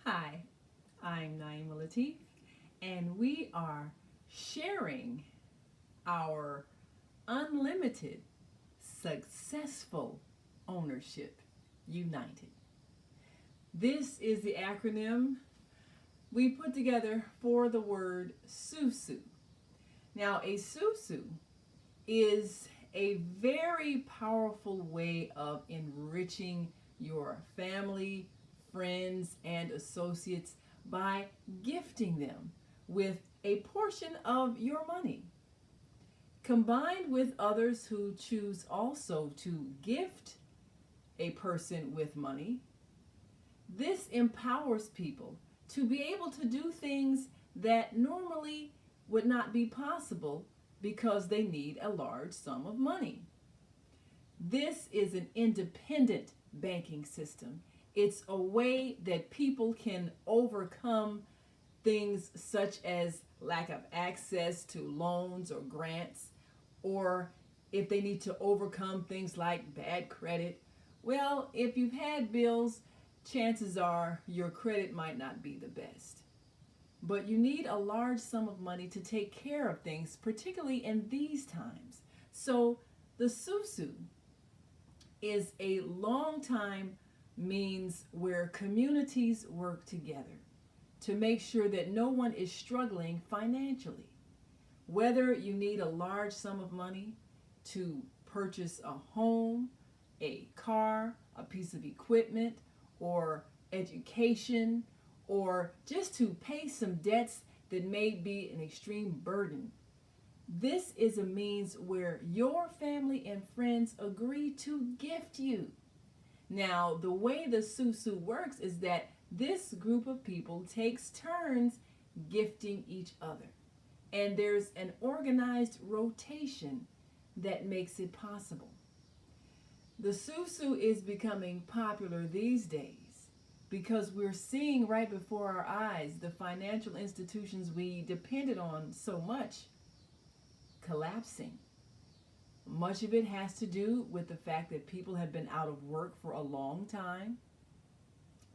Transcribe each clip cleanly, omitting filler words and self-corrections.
Hi, I'm Naima Latif, and we are sharing our unlimited, successful ownership united. This is the acronym we put together for the word SOU SOU. Now, a SOU SOU is a very powerful way of enriching your family, friends, and associates by gifting them with a portion of your money. Combined with others who choose also to gift a person with money, this empowers people to be able to do things that normally would not be possible because they need a large sum of money. This is an independent banking system. It's a way that people can overcome things such as lack of access to loans or grants, or if they need to overcome things like bad credit. Well, if you've had bills, chances are your credit might not be the best. But you need a large sum of money to take care of things, particularly in these times. So the SUSU is a long time means where communities work together to make sure that no one is struggling financially. Whether you need a large sum of money to purchase a home, a car, a piece of equipment, or education, or just to pay some debts that may be an extreme burden. This is a means where your family and friends agree to gift you. Now, the way the SUSU works is that this group of people takes turns gifting each other. And there's an organized rotation that makes it possible. The SUSU is becoming popular these days because we're seeing right before our eyes the financial institutions we depended on so much collapsing. Much of it has to do with the fact that people have been out of work for a long time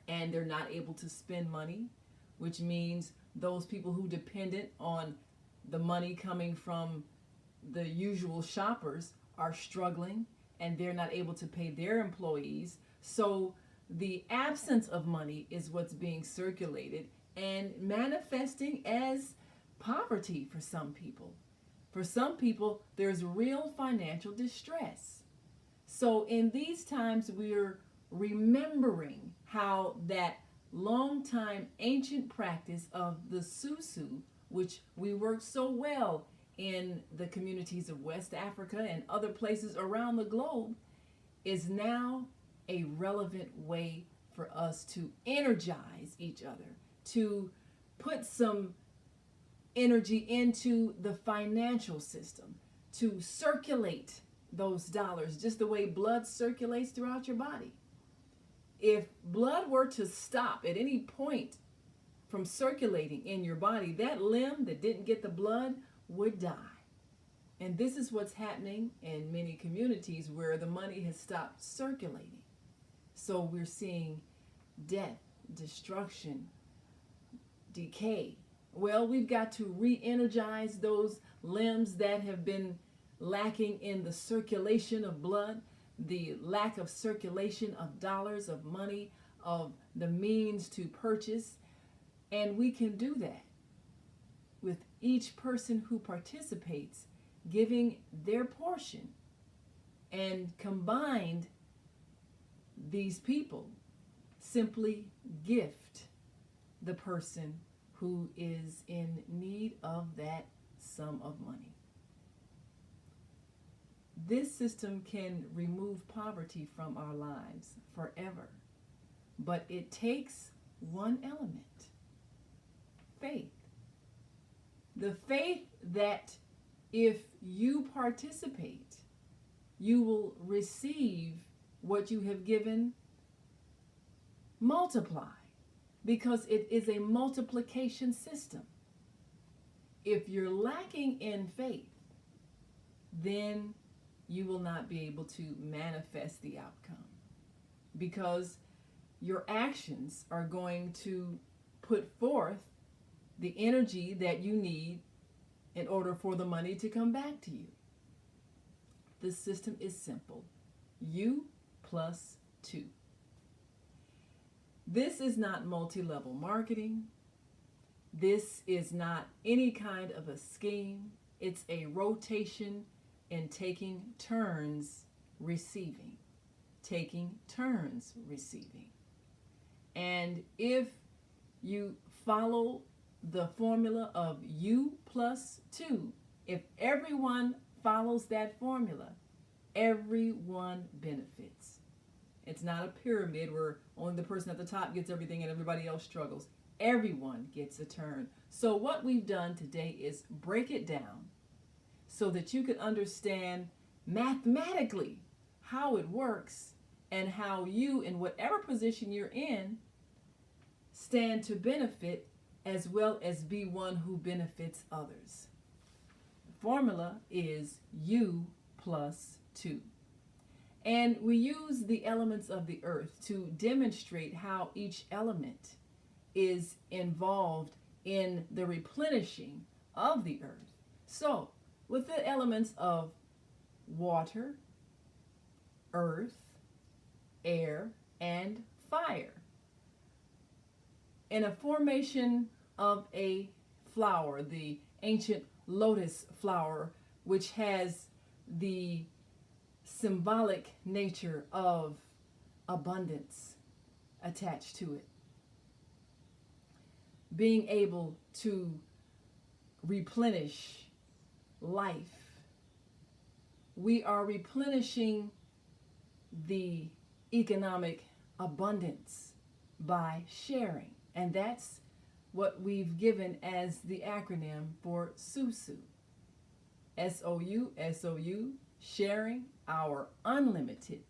and they're not able to spend money, which means those people who depended on the money coming from the usual shoppers are struggling and they're not able to pay their employees. So the absence of money is what's being circulated and manifesting as poverty for some people. For some people, there's real financial distress. So in these times, we're remembering how that long time ancient practice of the SUSU, which we worked so well in the communities of West Africa and other places around the globe, is now a relevant way for us to energize each other, to put some energy into the financial system, to circulate those dollars just the way blood circulates throughout your body. If blood were to stop at any point from circulating in your body, that limb that didn't get the blood would die. And this is what's happening in many communities where the money has stopped circulating. So we're seeing death, destruction, decay. Well, we've got to re-energize those limbs that have been lacking in the circulation of blood, the lack of circulation of dollars, of money, of the means to purchase. And we can do that with each person who participates giving their portion. And combined, these people simply gift the person who is in need of that sum of money. This system can remove poverty from our lives forever, but it takes one element: faith. The faith that if you participate, you will receive what you have given multiplied, because it is a multiplication system. If you're lacking in faith, then you will not be able to manifest the outcome, because your actions are going to put forth the energy that you need in order for the money to come back to you. The system is simple. U plus 2. This is not multi-level marketing. This is not any kind of a scheme. It's a rotation in taking turns receiving. Taking turns receiving. And if you follow the formula of U plus 2, if everyone follows that formula, everyone benefits. It's not a pyramid where only the person at the top gets everything and everybody else struggles. Everyone gets a turn. So what we've done today is break it down so that you can understand mathematically how it works and how you, in whatever position you're in, stand to benefit as well as be one who benefits others. The formula is U plus 2. And we use the elements of the earth to demonstrate how each element is involved in the replenishing of the earth. So, with the elements of water, earth, air, and fire, in a formation of a flower, the ancient lotus flower, which has the symbolic nature of abundance attached to it, being able to replenish life. We are replenishing the economic abundance by sharing, and that's what we've given as the acronym for SOU SOU. SOU, SOU, sharing our unlimited,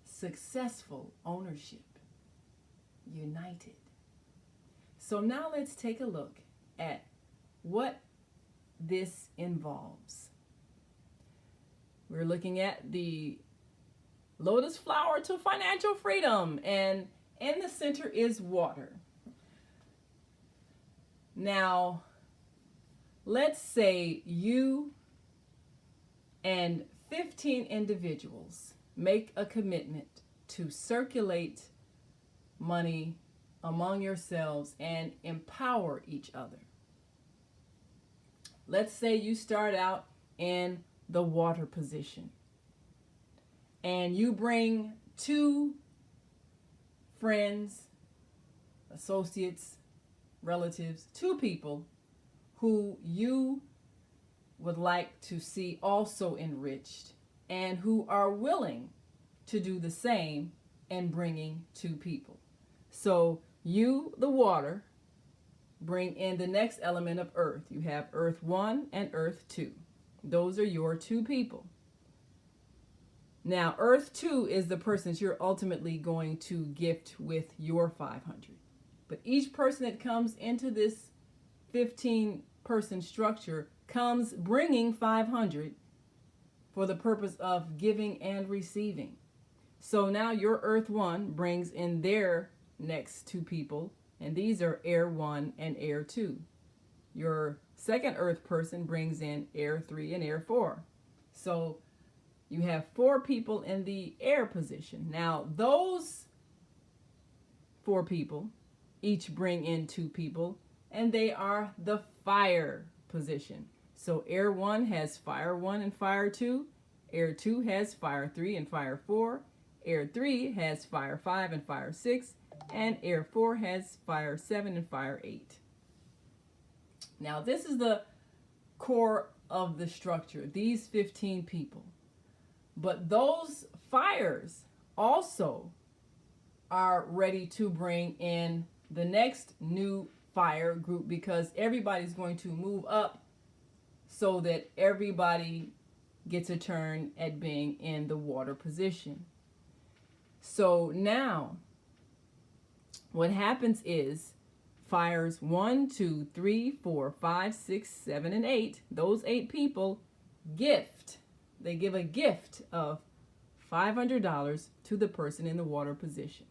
successful ownership, united. So now let's take a look at what this involves. We're looking at the lotus flower to financial freedom, and in the center is water. Now, let's say you and 15 individuals make a commitment to circulate money among yourselves and empower each other. Let's say you start out in the water position and you bring 2 friends, associates, relatives, 2 people who you would like to see also enriched and who are willing to do the same in bringing 2 people. So you, the water, bring in the next element of earth. You have earth 1 and earth 2. Those are your 2 people. Now, earth 2 is the persons you're ultimately going to gift with your 500. But each person that comes into this 15-person structure comes bringing 500 for the purpose of giving and receiving. So now your earth 1 brings in their next 2 people, and these are air 1 and air 2. Your second earth person brings in air 3 and air 4. So you have 4 people in the air position. Now those 4 people each bring in 2 people, and they are the fire position. So air 1 has fire 1 and fire 2. Air 2 has fire 3 and fire 4. Air 3 has fire 5 and fire 6. And air 4 has fire 7 and fire 8. Now this is the core of the structure, these 15 people. But those fires also are ready to bring in the next new fire group, because everybody's going to move up so that everybody gets a turn at being in the water position. So now what happens is fires 1, 2, 3, 4, 5, 6, 7, and 8, those 8 people gift. They give a gift of $500 to the person in the water position.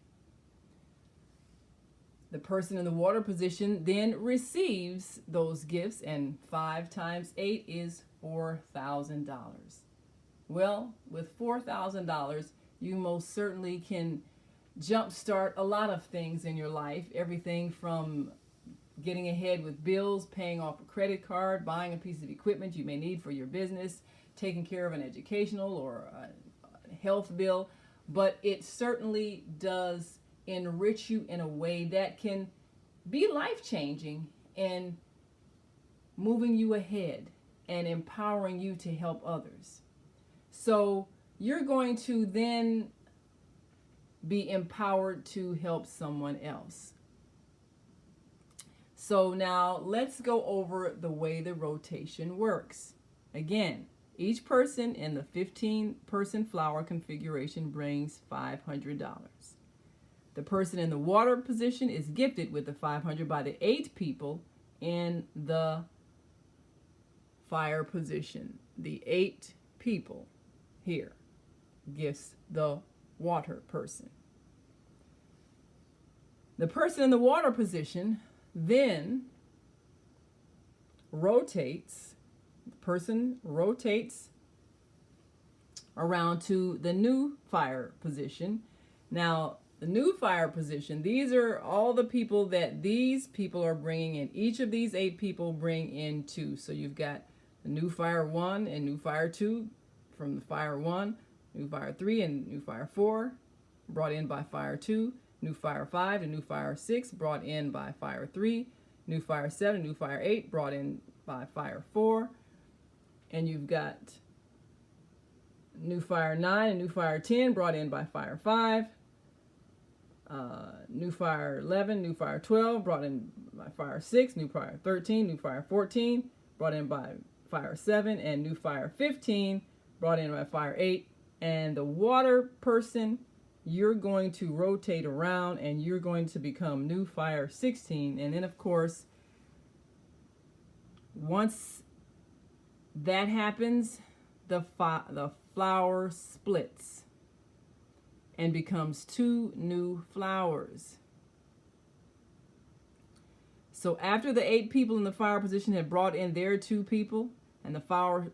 The person in the water position then receives those gifts, and 5 times 8 is $4,000. Well, with $4,000, you most certainly can jumpstart a lot of things in your life. Everything from getting ahead with bills, paying off a credit card, buying a piece of equipment you may need for your business, taking care of an educational or a health bill. But it certainly does enrich you in a way that can be life-changing and moving you ahead and empowering you to help others. So you're going to then be empowered to help someone else. So now let's go over the way the rotation works. Again, each person in the 15-person flower configuration brings $500. The person in the water position is gifted with the $500 by the 8 people in the fire position. The 8 people here gifts the water person. The person in the water position then rotates, the person rotates around to the new fire position. Now, the new fire position, these are all the people that these people are bringing in. Each of these 8 people bring in 2. So you've got the new fire 1 and new fire 2 from the fire 1, new fire 3 and new fire 4 brought in by fire 2, new fire 5 and new fire 6 brought in by fire 3, new fire 7, new fire 8 brought in by fire 4, and you've got new fire 9 and new fire 10 brought in by fire 5, new fire 11, new fire 12 brought in by fire 6, new fire 13, new fire 14 brought in by fire 7, and new fire 15 brought in by fire 8. And the water person, you're going to rotate around and you're going to become new fire 16. And then, of course, once that happens, the flower splits and becomes 2 new flowers. So after the 8 people in the fire position have brought in their 2 people, and the flower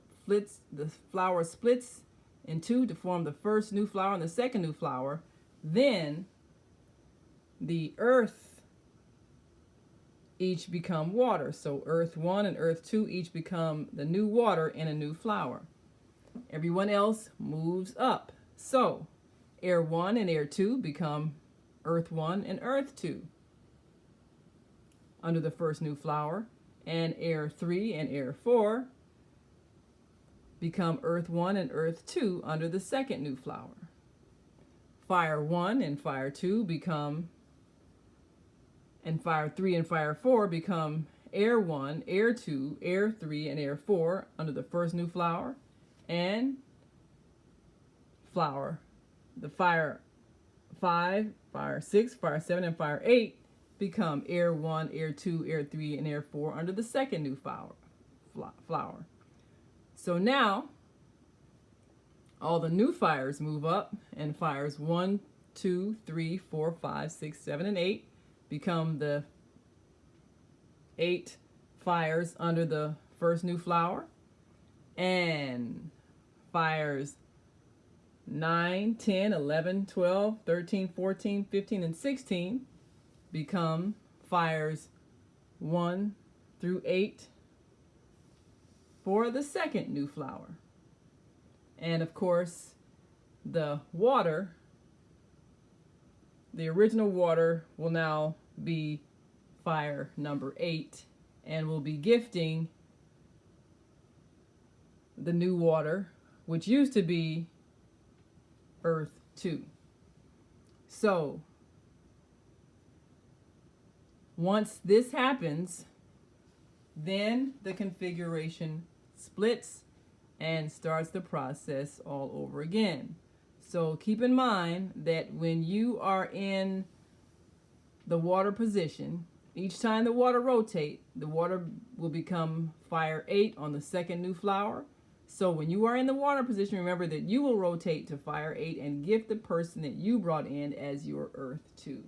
splits in 2 to form the first new flower and the second new flower, then the earth each become water. So earth 1 and earth 2 each become the new water in a new flower. Everyone else moves up. So air 1 and air 2 become earth 1 and earth 2 under the first new flower, and air 3 and air 4 become earth 1 and earth 2 under the second new flower. Fire 1 and fire 2 become, and fire 3 and fire 4 become air 1, air 2, air 3, and air 4 under the first new flower, and flower, the fire 5, fire 6, fire 7, and fire 8 become air 1, air 2, air 3, and air 4 under the second new flower. So now, all the new fires move up, and fires 1, 2, 3, 4, 5, 6, 7, and 8 become the 8 fires under the first new flower, and fires 9, 10, 11, 12, 13, 14, 15, and 16 become fires 1 through 8 for the second new flower. And of course, the water, the original water, will now be fire number 8 and will be gifting the new water, which used to be earth 2. So once this happens, then the configuration splits and starts the process all over again. So keep in mind that when you are in the water position, each time the water rotates, the water will become fire 8 on the second new flower. So when you are in the water position, remember that you will rotate to fire 8 and gift the person that you brought in as your earth 2.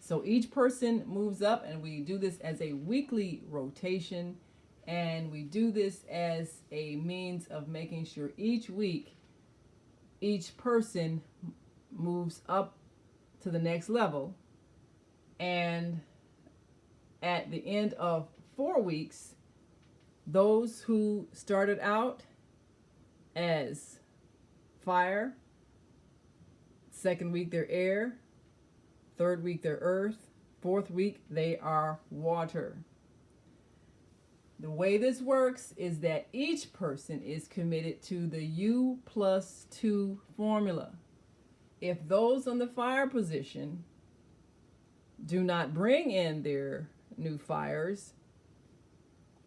So So each person moves up, and we do this as a weekly rotation. And we do this as a means of making sure each week, each person moves up to the next level. And at the end of 4 weeks, those who started out as fire, second week they're air, third week they're earth, fourth week they are water. The way this works is that each person is committed to the U+2 formula. If those on the fire position do not bring in their new fires,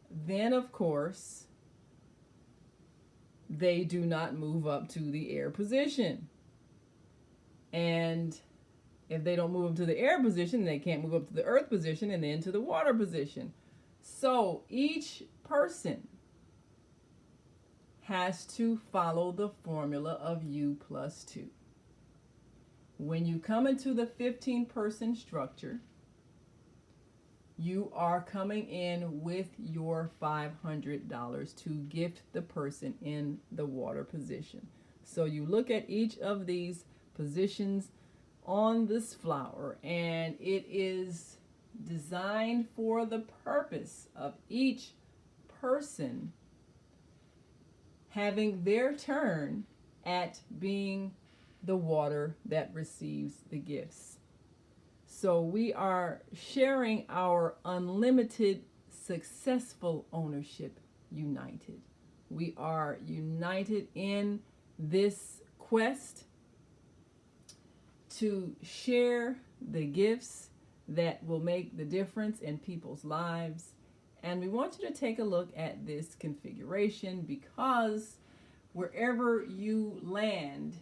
then of course they do not move up to the air position. And if they don't move up to the air position, they can't move up to the earth position and then to the water position. So each person has to follow the formula of U+2. When you come into the 15-person structure, you are coming in with your $500 to gift the person in the water position. So you look at each of these positions on this flower, and it is designed for the purpose of each person having their turn at being the water that receives the gifts. So we are sharing our unlimited successful ownership united. We are united in this quest to share the gifts that will make the difference in people's lives. And we want you to take a look at this configuration, because wherever you land,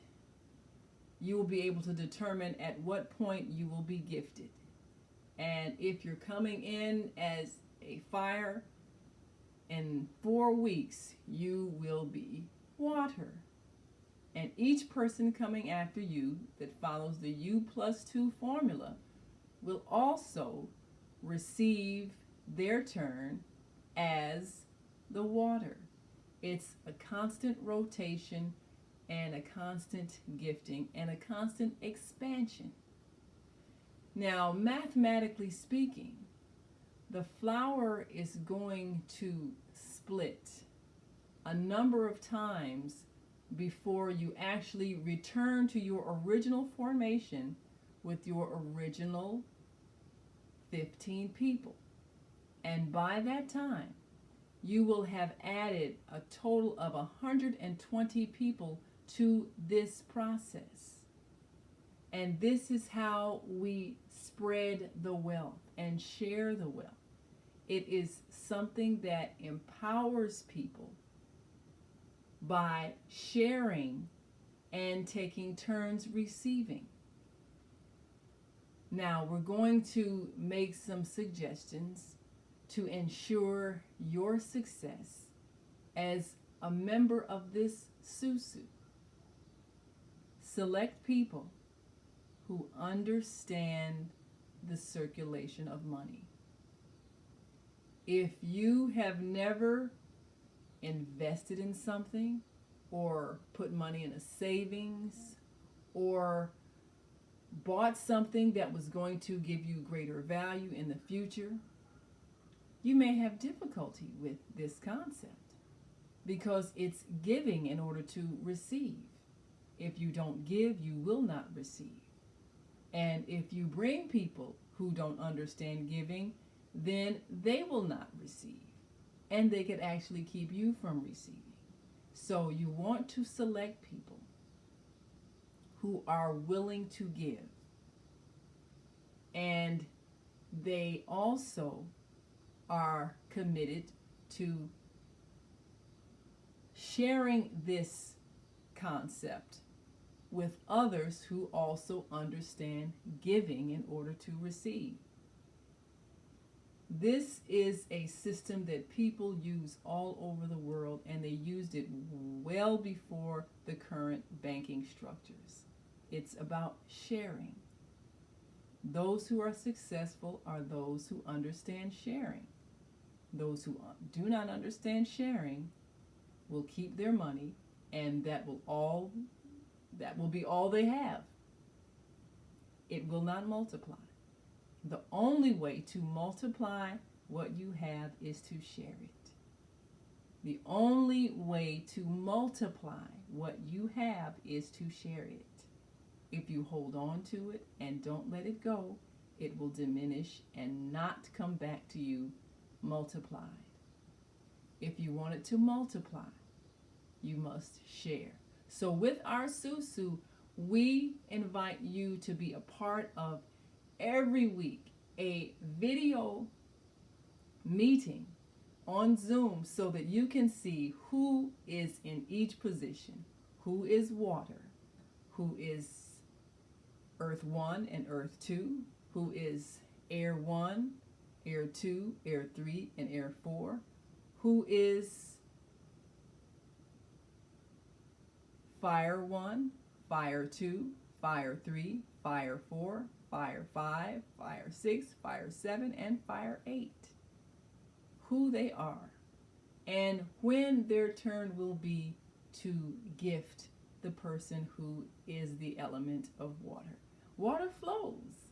you will be able to determine at what point you will be gifted. And if you're coming in as a fire, in 4 weeks, you will be water. And each person coming after you that follows the U+2 formula will also receive their turn as the water. It's a constant rotation and a constant gifting and a constant expansion. Now, mathematically speaking, the flower is going to split a number of times before you actually return to your original formation with your original 15 people. And by that time, you will have added a total of 120 people to this process. And this is how we spread the wealth and share the wealth. It is something that empowers people by sharing and taking turns receiving. Now, we're going to make some suggestions to ensure your success as a member of this SOU SOU. Select people who understand the circulation of money. If you have never invested in something, or put money in a savings, or bought something that was going to give you greater value in the future, you may have difficulty with this concept because it's giving in order to receive. If you don't give, you will not receive. And if you bring people who don't understand giving, then they will not receive. And they could actually keep you from receiving. So you want to select people who are willing to give. And they also are committed to sharing this concept with others who also understand giving in order to receive. This is a system that people use all over the world, and they used it well before the current banking structures. It's about sharing. Those who are successful are those who understand sharing. Those who do not understand sharing will keep their money, and that will be all they have. It will not multiply. The only way to multiply what you have is to share it. The only way to multiply what you have is to share it. If you hold on to it and don't let it go, it will diminish and not come back to you multiplied. If you want it to multiply, you must share. So with our SOU, we invite you to be a part of every week a video meeting on Zoom so that you can see who is in each position, who is water, who is Earth 1 and Earth 2, who is Air 1, Air 2, Air 3, and Air 4, who is Fire 1, Fire 2, Fire 3, Fire 4, Fire 5, Fire 6, Fire 7, and Fire 8. Who they are, and when their turn will be to gift the person who is the element of water. Water flows.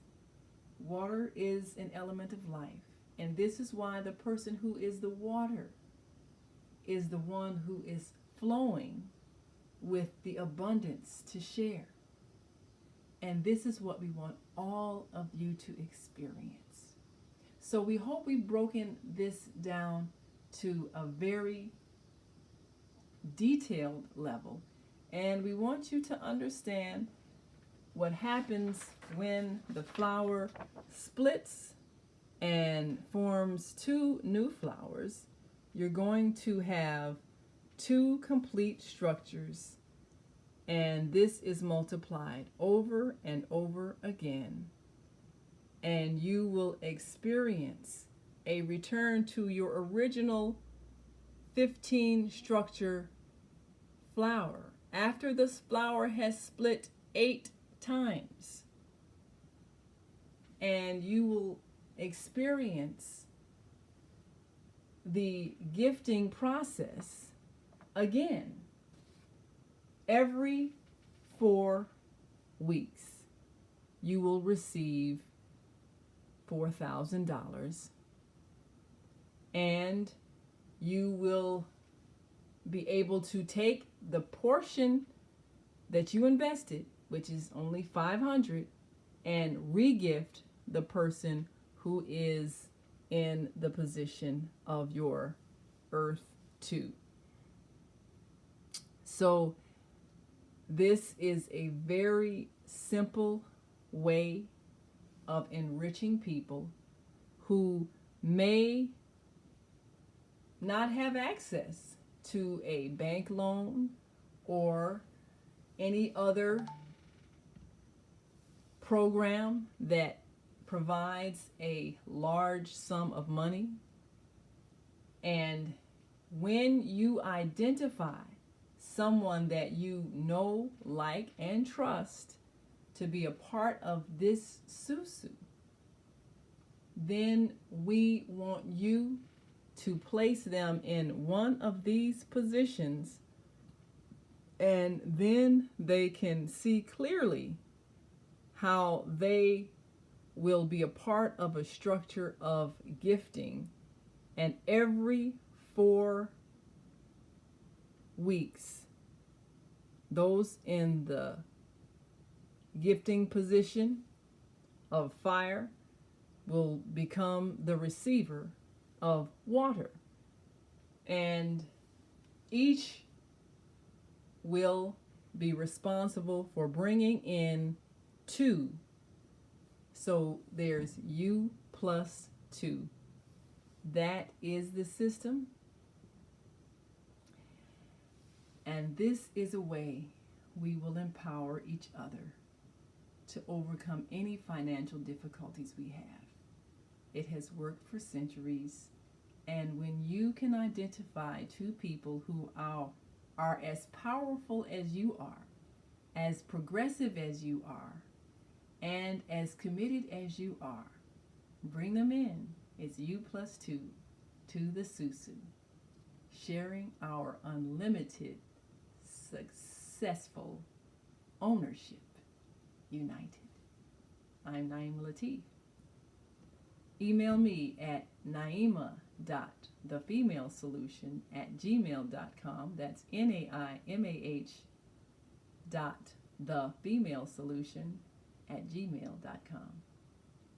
Water is an element of life, and this is why the person who is the water is the one who is flowing with the abundance to share. And this is what we want all of you to experience. So we hope we've broken this down to a very detailed level. And we want you to understand what happens when the flower splits and forms two new flowers. You're going to have two complete structures, and this is multiplied over and over again. And you will experience a return to your original 15 structure flower after this flower has split 8 times. And you will experience the gifting process again every 4 weeks. You will receive $4,000, and you will be able to take the portion that you invested, which is only $500, and regift the person who is in the position of your Earth 2. So this is a very simple way of enriching people who may not have access to a bank loan or any other program that provides a large sum of money. And when you identify someone that you know, like, and trust to be a part of this SOU, then we want you to place them in one of these positions, and then they can see clearly how they will be a part of a structure of gifting. And every 4 weeks, those in the gifting position of fire will become the receiver of water, and each will be responsible for bringing in 2. So there's you plus 2. That is the system, and this is a way we will empower each other to overcome any financial difficulties we have. It has worked for centuries, and when you can identify 2 people who are as powerful as you are, as progressive as you are, And as committed as you are, bring them in. It's you plus two to the SOU, sharing our unlimited, successful ownership united. I'm Naima Latif. Email me at naima.thefemalesolution@gmail.com. That's NAIMAH.thefemalesolution@gmail.com.